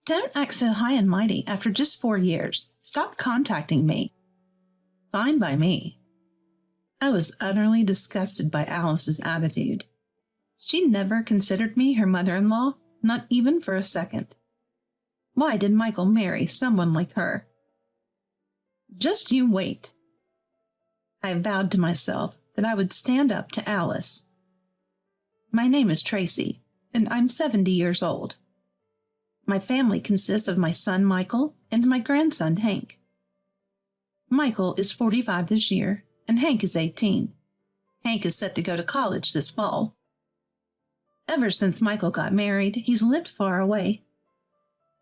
Don't act so high and mighty after just 4 years. Stop contacting me. Fine by me. I was utterly disgusted by Alice's attitude. She never considered me her mother-in-law, not even for a second. Why did Michael marry someone like her? Just you wait. I vowed to myself that I would stand up to Alice. My name is Tracy, and I'm 70 years old. My family consists of my son Michael and my grandson Hank. Michael is 45 this year, and Hank is 18. Hank is set to go to college this fall. Ever since Michael got married, he's lived far away.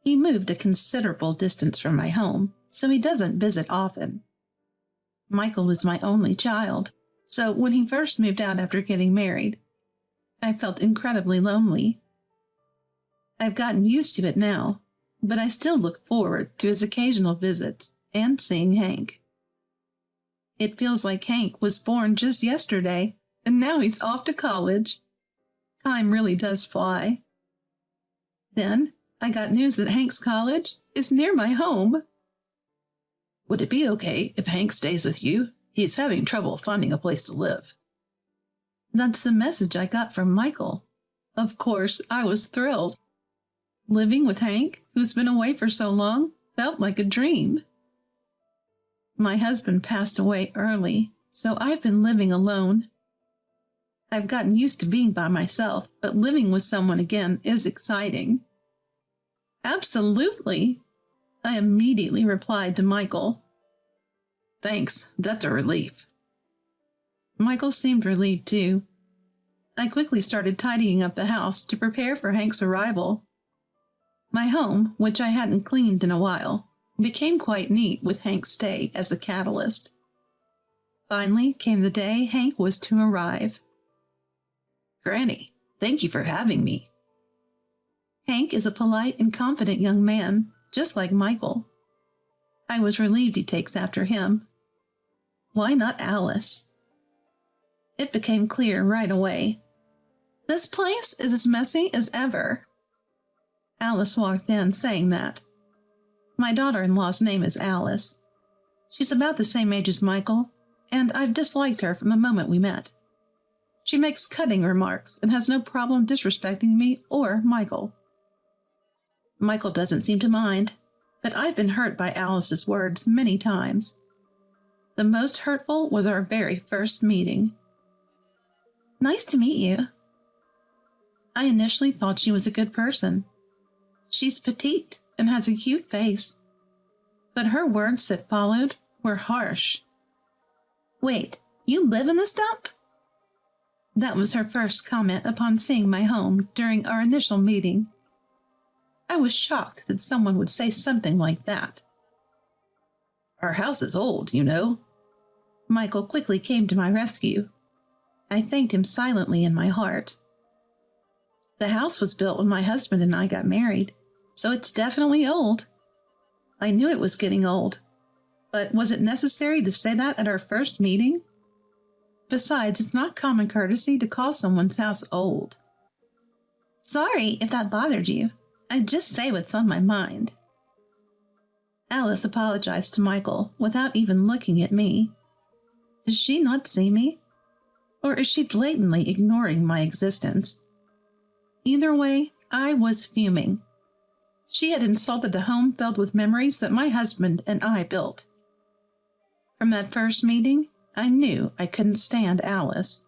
He moved a considerable distance from my home, so he doesn't visit often. Michael is my only child, so when he first moved out after getting married, I felt incredibly lonely. I've gotten used to it now, but I still look forward to his occasional visits and seeing Hank. It feels like Hank was born just yesterday, and now he's off to college. Time really does fly. Then I got news that Hank's college is near my home. Would it be okay if Hank stays with you? He's having trouble finding a place to live. That's the message I got from Michael. Of course, I was thrilled. Living with Hank, who's been away for so long, felt like a dream. My husband passed away early, so I've been living alone. I've gotten used to being by myself, but living with someone again is exciting. Absolutely, I immediately replied to Michael. Thanks, that's a relief. Michael seemed relieved too. I quickly started tidying up the house to prepare for Hank's arrival. My home, which I hadn't cleaned in a while, became quite neat with Hank's stay as a catalyst. Finally came the day Hank was to arrive. Granny, thank you for having me. Hank is a polite and confident young man, just like Michael. I was relieved he takes after him. Why not Alice? It became clear right away. This place is as messy as ever. Alice walked in saying that. My daughter-in-law's name is Alice. She's about the same age as Michael, and I've disliked her from the moment we met. She makes cutting remarks and has no problem disrespecting me or Michael. Michael doesn't seem to mind, but I've been hurt by Alice's words many times. The most hurtful was our very first meeting. Nice to meet you. I initially thought she was a good person. She's petite and has a cute face, but her words that followed were harsh. Wait, you live in this dump? That was her first comment upon seeing my home during our initial meeting. I was shocked that someone would say something like that. Our house is old, you know. Michael quickly came to my rescue. I thanked him silently in my heart. The house was built when my husband and I got married, so it's definitely old. I knew it was getting old, but was it necessary to say that at our first meeting? Besides, it's not common courtesy to call someone's house old. Sorry if that bothered you. I just say what's on my mind. Alice apologized to Michael without even looking at me. Does she not see me? Or is she blatantly ignoring my existence? Either way, I was fuming. She had insulted the home filled with memories that my husband and I built. From that first meeting, I knew I couldn't stand Alice.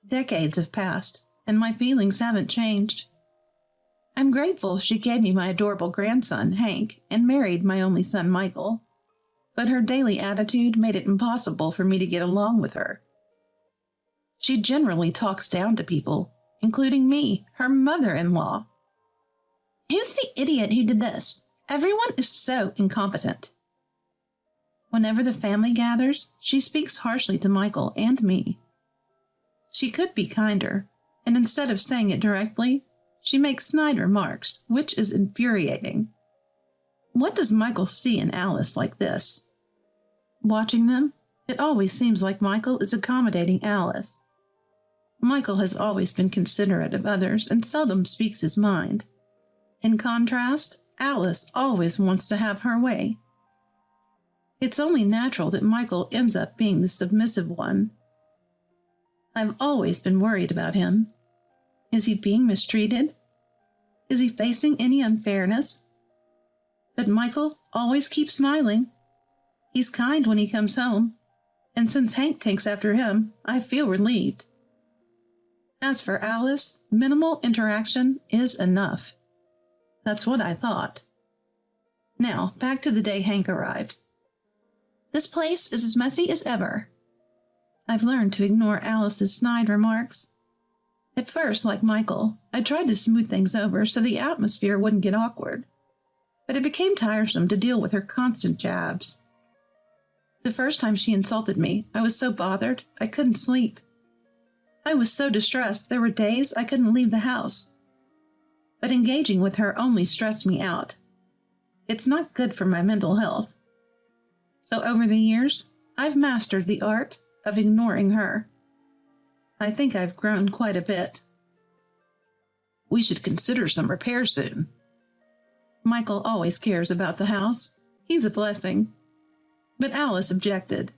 Decades have passed, and my feelings haven't changed. I'm grateful she gave me my adorable grandson, Hank, and married my only son, Michael. But her daily attitude made it impossible for me to get along with her. She generally talks down to people, including me, her mother-in-law. Who's the idiot who did this? Everyone is so incompetent. Whenever the family gathers, she speaks harshly to Michael and me. She could be kinder, and instead of saying it directly, she makes snide remarks, which is infuriating. What does Michael see in Alice like this? Watching them, it always seems like Michael is accommodating Alice. Michael has always been considerate of others and seldom speaks his mind. In contrast, Alice always wants to have her way. It's only natural that Michael ends up being the submissive one. I've always been worried about him. Is he being mistreated? Is he facing any unfairness? But Michael always keeps smiling. He's kind when he comes home, and since Hank takes after him, I feel relieved. As for Alice, minimal interaction is enough. That's what I thought. Now, back to the day Hank arrived. This place is as messy as ever. I've learned to ignore Alice's snide remarks. At first, like Michael, I tried to smooth things over so the atmosphere wouldn't get awkward, but it became tiresome to deal with her constant jabs. The first time she insulted me, I was so bothered I couldn't sleep. I was so distressed there were days I couldn't leave the house. But engaging with her only stressed me out. It's not good for my mental health. So over the years, I've mastered the art of ignoring her. I think I've grown quite a bit. We should consider some repairs soon. Michael always cares about the house. He's a blessing. But Alice objected.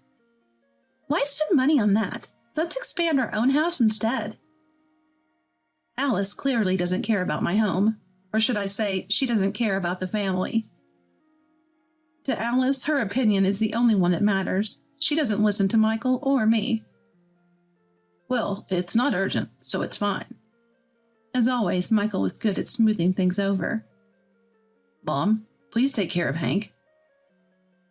Why spend money on that? Let's expand our own house instead. Alice clearly doesn't care about my home, or should I say, she doesn't care about the family. To Alice, her opinion is the only one that matters. She doesn't listen to Michael or me. Well, it's not urgent, so it's fine. As always, Michael is good at smoothing things over. Mom, please take care of Hank.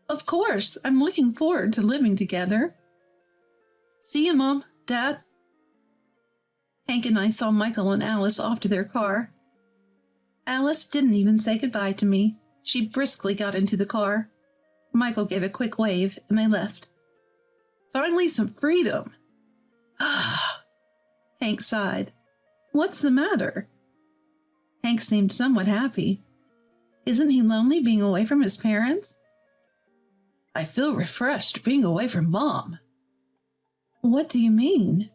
Of course, I'm looking forward to living together. See you, Mom, Dad. Hank and I saw Michael and Alice off to their car. Alice didn't even say goodbye to me. She briskly got into the car. Michael gave a quick wave, and they left. Finally, some freedom. Ah, Hank sighed. What's the matter? Hank seemed somewhat happy. Isn't he lonely being away from his parents? I feel refreshed being away from Mom. What do you mean?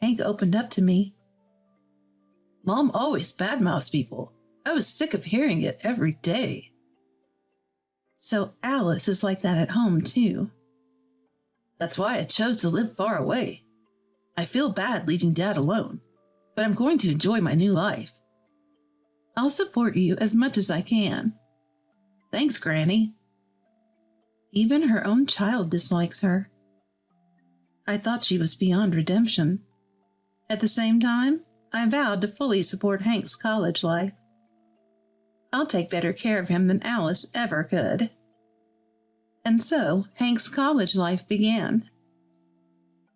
Hank opened up to me. Mom always badmouths people. I was sick of hearing it every day. So Alice is like that at home, too. That's why I chose to live far away. I feel bad leaving Dad alone, but I'm going to enjoy my new life. I'll support you as much as I can. Thanks, Granny. Even her own child dislikes her. I thought she was beyond redemption. At the same time, I vowed to fully support Hank's college life. I'll take better care of him than Alice ever could. And so, Hank's college life began.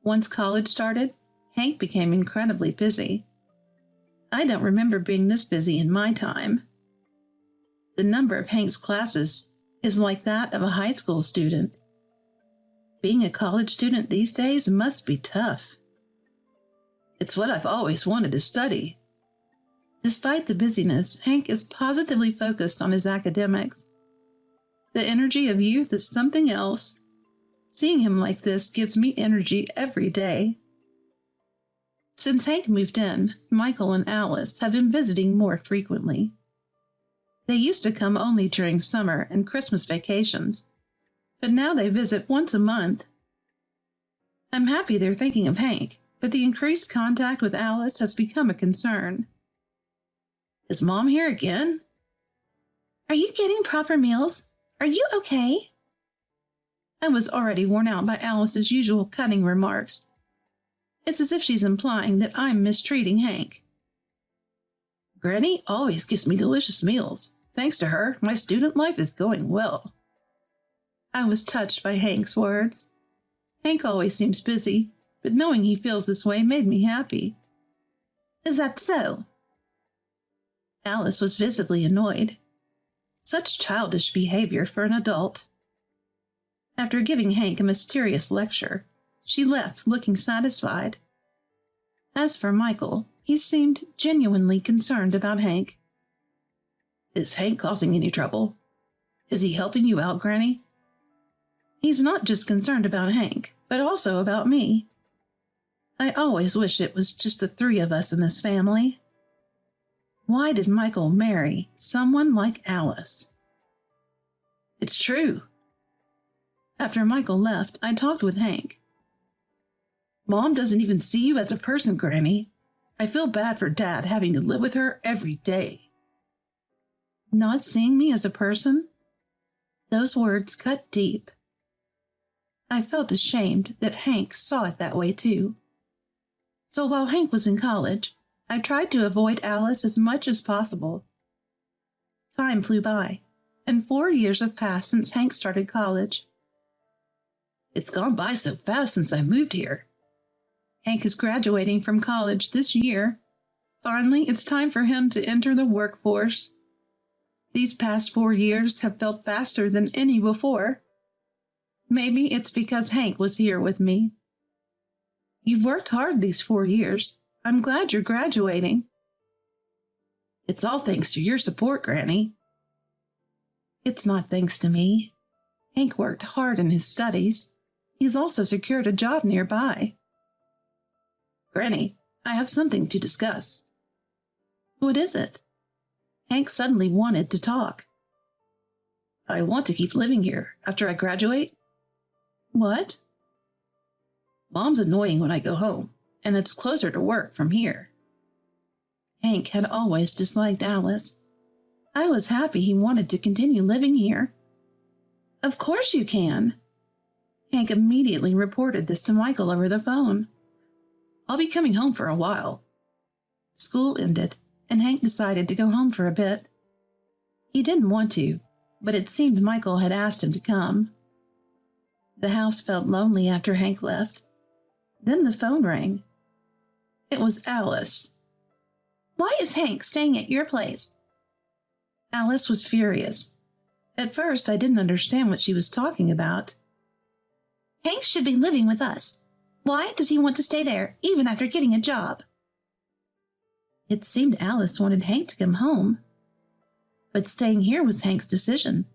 Once college started, Hank became incredibly busy. I don't remember being this busy in my time. The number of Hank's classes is like that of a high school student. Being a college student these days must be tough. It's what I've always wanted to study. Despite the busyness, Hank is positively focused on his academics. The energy of youth is something else. Seeing him like this gives me energy every day. Since Hank moved in, Michael and Alice have been visiting more frequently. They used to come only during summer and Christmas vacations, but now they visit once a month. I'm happy they're thinking of Hank, but the increased contact with Alice has become a concern. Is Mom here again? Are you getting proper meals? Are you okay? I was already worn out by Alice's usual cutting remarks. It's as if she's implying that I'm mistreating Hank. Granny always gives me delicious meals. Thanks to her, my student life is going well. I was touched by Hank's words. Hank always seems busy, but knowing he feels this way made me happy. Is that so? Alice was visibly annoyed. Such childish behavior for an adult. After giving Hank a mysterious lecture, she left looking satisfied. As for Michael, he seemed genuinely concerned about Hank. Is Hank causing any trouble? Is he helping you out, Granny? He's not just concerned about Hank, but also about me. I always wish it was just the three of us in this family. Why did Michael marry someone like Alice? It's true. After Michael left, I talked with Hank. Mom doesn't even see you as a person, Granny. I feel bad for Dad having to live with her every day. Not seeing me as a person? Those words cut deep. I felt ashamed that Hank saw it that way too. So while Hank was in college, I tried to avoid Alice as much as possible. Time flew by, and 4 years have passed since Hank started college. It's gone by so fast since I moved here. Hank is graduating from college this year. Finally, it's time for him to enter the workforce. These past 4 years have felt faster than any before. Maybe it's because Hank was here with me. You've worked hard these 4 years. I'm glad you're graduating. It's all thanks to your support, Granny. It's not thanks to me. Hank worked hard in his studies. He's also secured a job nearby. Granny, I have something to discuss. What is it? Hank suddenly wanted to talk. I want to keep living here after I graduate. What? Mom's annoying when I go home, and it's closer to work from here. Hank had always disliked Alice. I was happy he wanted to continue living here. Of course you can. Hank immediately reported this to Michael over the phone. I'll be coming home for a while. School ended, and Hank decided to go home for a bit. He didn't want to, but it seemed Michael had asked him to come. The house felt lonely after Hank left. Then the phone rang. It was Alice. Why is Hank staying at your place? Alice was furious. At first, I didn't understand what she was talking about. Hank should be living with us. Why does he want to stay there, even after getting a job? It seemed Alice wanted Hank to come home. But staying here was Hank's decision.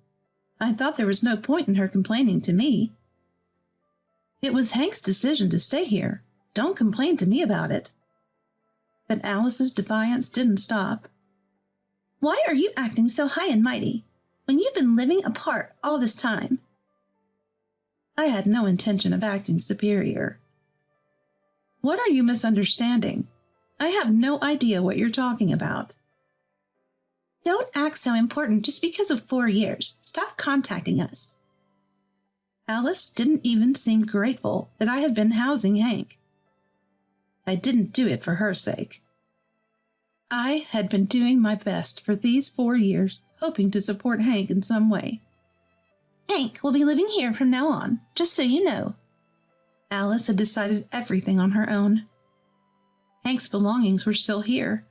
I thought there was no point in her complaining to me. It was Hank's decision to stay here. Don't complain to me about it. But Alice's defiance didn't stop. Why are you acting so high and mighty when you've been living apart all this time? I had no intention of acting superior. What are you misunderstanding? I have no idea what you're talking about. Don't act so important just because of 4 years. Stop contacting us. Alice didn't even seem grateful that I had been housing Hank. I didn't do it for her sake. I had been doing my best for these 4 years, hoping to support Hank in some way. Hank will be living here from now on, just so you know. Alice had decided everything on her own. Hank's belongings were still here,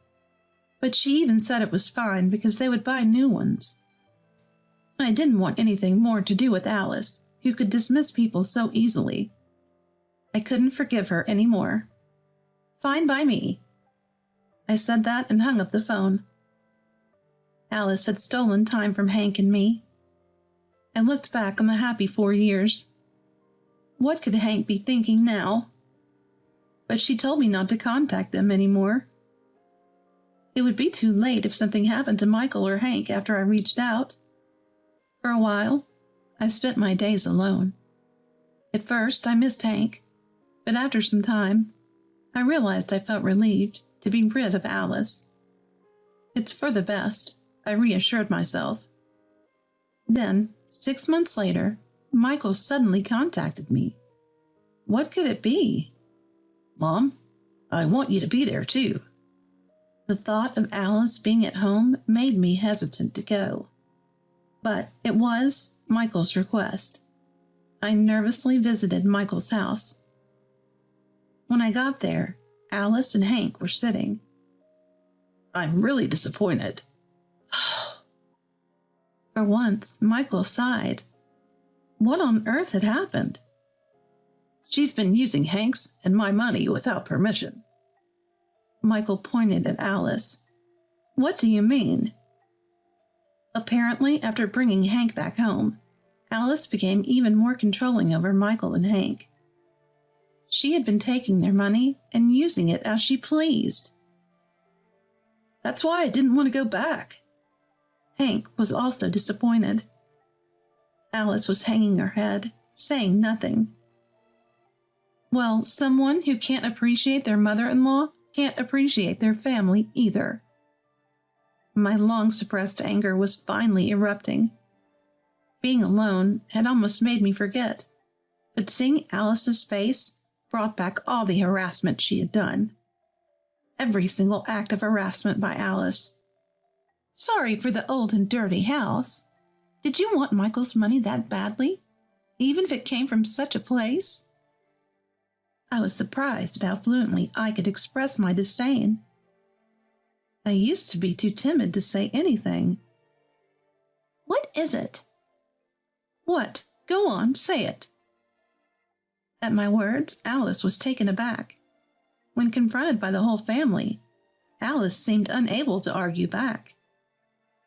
but she even said it was fine because they would buy new ones. I didn't want anything more to do with Alice, who could dismiss people so easily. I couldn't forgive her any more. Fine by me. I said that and hung up the phone. Alice had stolen time from Hank and me. I looked back on the happy 4 years. What could Hank be thinking now? But she told me not to contact them anymore. It would be too late if something happened to Michael or Hank after I reached out. For a while, I spent my days alone. At first, I missed Hank, but after some time, I realized I felt relieved to be rid of Alice. It's for the best, I reassured myself. Then, 6 months later, Michael suddenly contacted me. What could it be? Mom, I want you to be there too. The thought of Alice being at home made me hesitant to go. But it was Michael's request. I nervously visited Michael's house. When I got there, Alice and Hank were sitting. I'm really disappointed. For once, Michael sighed. What on earth had happened? She's been using Hank's and my money without permission. Michael pointed at Alice. What do you mean? Apparently, after bringing Hank back home, Alice became even more controlling over Michael and Hank. She had been taking their money and using it as she pleased. That's why I didn't want to go back. Hank was also disappointed. Alice was hanging her head, saying nothing. Well, someone who can't appreciate their mother-in-law can't appreciate their family either. My long-suppressed anger was finally erupting. Being alone had almost made me forget, but seeing Alice's face brought back all the harassment she had done. Every single act of harassment by Alice. Sorry for the old and dirty house. Did you want Michael's money that badly, even if it came from such a place? I was surprised at how fluently I could express my disdain. I used to be too timid to say anything. What is it? What? Go on, say it. At my words, Alice was taken aback. When confronted by the whole family, Alice seemed unable to argue back.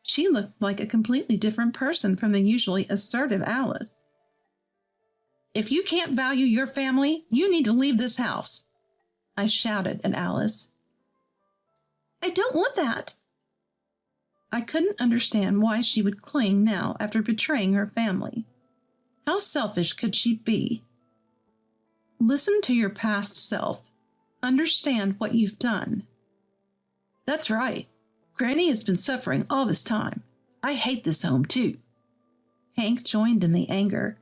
She looked like a completely different person from the usually assertive Alice. If you can't value your family, you need to leave this house, I shouted at Alice. I don't want that. I couldn't understand why she would cling now after betraying her family. How selfish could she be? Listen to your past self. Understand what you've done. That's right. Granny has been suffering all this time. I hate this home, too. Hank joined in the anger.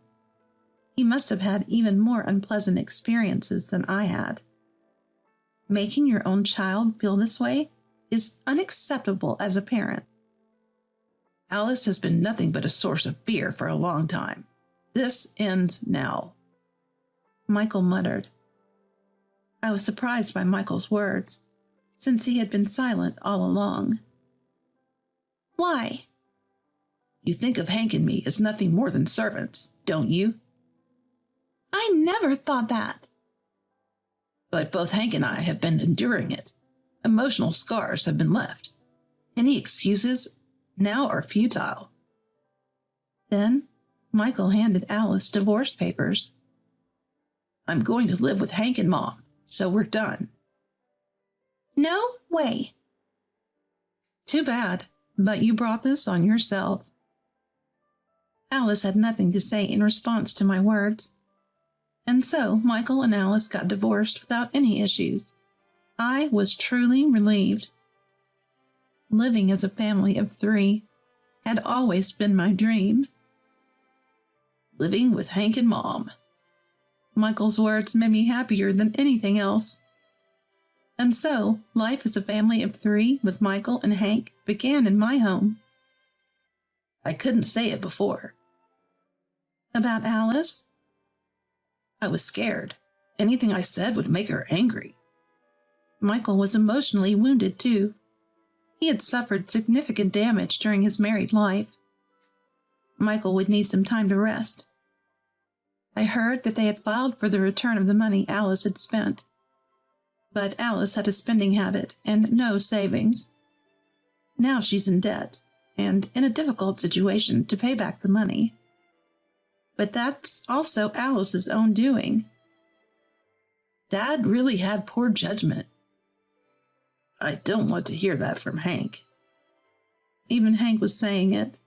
He must have had even more unpleasant experiences than I had. Making your own child feel this way is unacceptable as a parent. Alice has been nothing but a source of fear for a long time. This ends now, Michael muttered. I was surprised by Michael's words, since he had been silent all along. Why? You think of Hank and me as nothing more than servants, don't you? I never thought that. But both Hank and I have been enduring it. Emotional scars have been left. Any excuses now are futile. Then Michael handed Alice divorce papers. I'm going to live with Hank and Mom, so we're done. No way. Too bad, but you brought this on yourself. Alice had nothing to say in response to my words. And so Michael and Alice got divorced without any issues. I was truly relieved. Living as a family of 3 had always been my dream. Living with Hank and Mom. Michael's words made me happier than anything else. And so, life as a family of 3 with Michael and Hank began in my home. I couldn't say it before. About Alice? I was scared. Anything I said would make her angry. Michael was emotionally wounded, too. He had suffered significant damage during his married life. Michael would need some time to rest. I heard that they had filed for the return of the money Alice had spent. But Alice had a spending habit and no savings. Now she's in debt and in a difficult situation to pay back the money. But that's also Alice's own doing. Dad really had poor judgment. I don't want to hear that from Hank. Even Hank was saying it.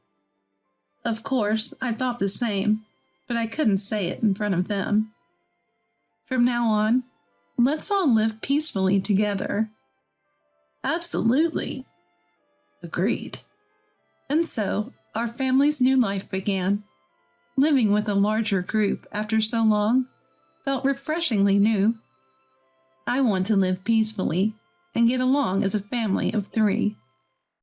Of course, I thought the same, but I couldn't say it in front of them. From now on, let's all live peacefully together. Absolutely. Agreed. And so, our family's new life began. Living with a larger group after so long felt refreshingly new. I want to live peacefully and get along as a family of 3.